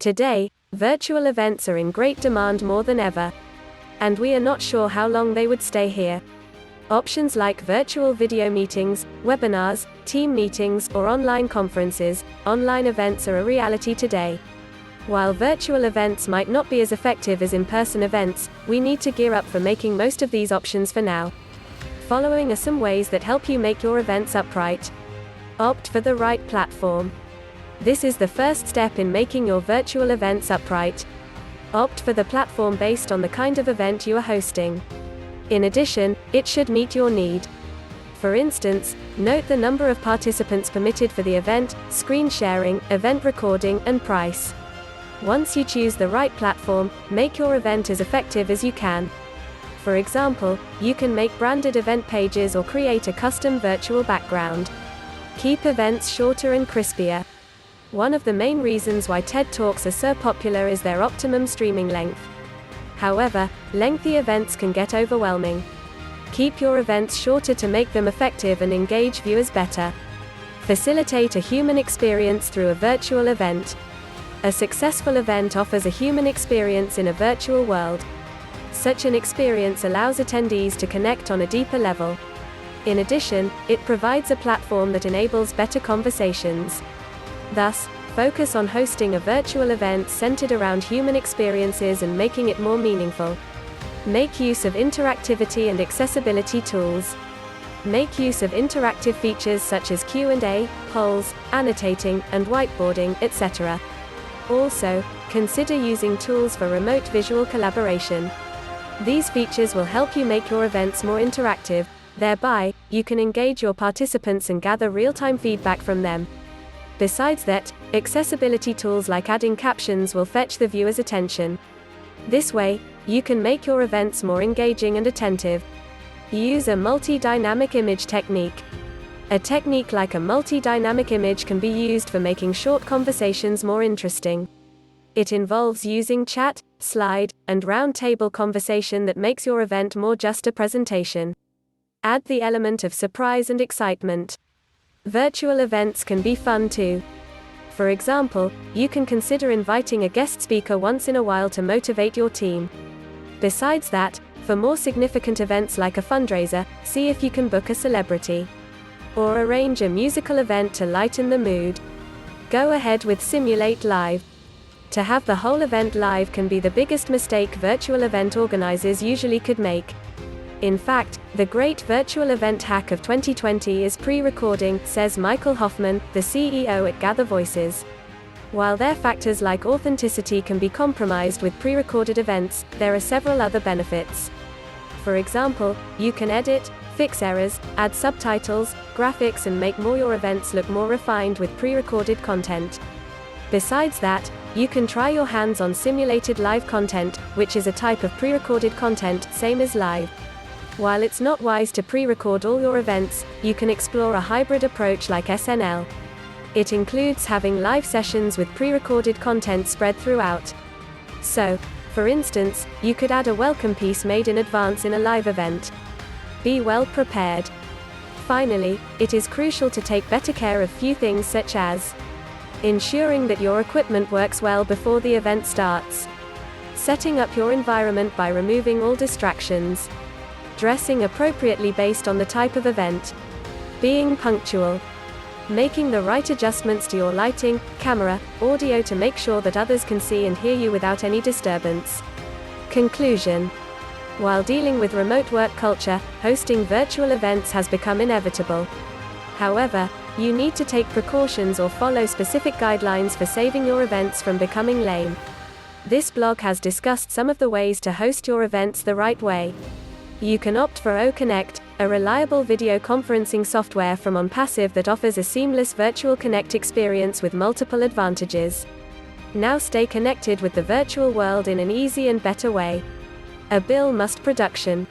Today, virtual events are in great demand more than ever. And we are not sure how long they would stay here. Options like virtual video meetings, webinars, team meetings, or online conferences, online events are a reality today. While virtual events might not be as effective as in-person events, we need to gear up for making most of these options for now. Following are some ways that help you make your events upright. Opt for the right platform. This is the first step in making your virtual events upright. Opt for the platform based on the kind of event you are hosting. In addition, it should meet your need. For instance, note the number of participants permitted for the event, screen sharing, event recording, and price. Once you choose the right platform, make your event as effective as you can. For example, you can make branded event pages or create a custom virtual background. Keep events shorter and crispier. One of the main reasons why TED Talks are so popular is their optimum streaming length. However, lengthy events can get overwhelming. Keep your events shorter to make them effective and engage viewers better. Facilitate a human experience through a virtual event. A successful event offers a human experience in a virtual world. Such an experience allows attendees to connect on a deeper level. In addition, it provides a platform that enables better conversations. Thus, focus on hosting a virtual event centered around human experiences and making it more meaningful. Make use of interactivity and accessibility tools. Make use of interactive features such as Q&A, polls, annotating, and whiteboarding, etc. Also, consider using tools for remote visual collaboration. These features will help you make your events more interactive. Thereby, you can engage your participants and gather real-time feedback from them. Besides that, accessibility tools like adding captions will fetch the viewer's attention. This way, you can make your events more engaging and attentive. Use a multidynamic image technique. A technique like a multidynamic image can be used for making short conversations more interesting. It involves using chat, slide, and round-table conversation that makes your event more just a presentation. Add the element of surprise and excitement. Virtual events can be fun too. For example, you can consider inviting a guest speaker once in a while to motivate your team. Besides that, for more significant events like a fundraiser, see if you can book a celebrity. Or arrange a musical event to lighten the mood. Go ahead with Simulate Live. To have the whole event live can be the biggest mistake virtual event organizers usually could make. In fact, the great virtual event hack of 2020 is pre-recording, says Michael Hoffman, the CEO at Gather Voices. While there are factors like authenticity can be compromised with pre-recorded events, there are several other benefits. For example, you can edit, fix errors, add subtitles, graphics, and make your events look more refined with pre-recorded content. Besides that, you can try your hands on simulated live content, which is a type of pre-recorded content, same as live. While it's not wise to pre-record all your events, you can explore a hybrid approach like SNL. It includes having live sessions with pre-recorded content spread throughout. So, for instance, you could add a welcome piece made in advance in a live event. Be well prepared. Finally, it is crucial to take better care of few things such as ensuring that your equipment works well before the event starts, setting up your environment by removing all distractions, dressing appropriately based on the type of event, being punctual, making the right adjustments to your lighting, camera, audio to make sure that others can see and hear you without any disturbance. Conclusion. While dealing with remote work culture, hosting virtual events has become inevitable. However, you need to take precautions or follow specific guidelines for saving your events from becoming lame. This blog has discussed some of the ways to host your events the right way. You can opt for OConnect, a reliable video conferencing software from Onpassive that offers a seamless virtual connect experience with multiple advantages. Now stay connected with the virtual world in an easy and better way. A Bill Must production.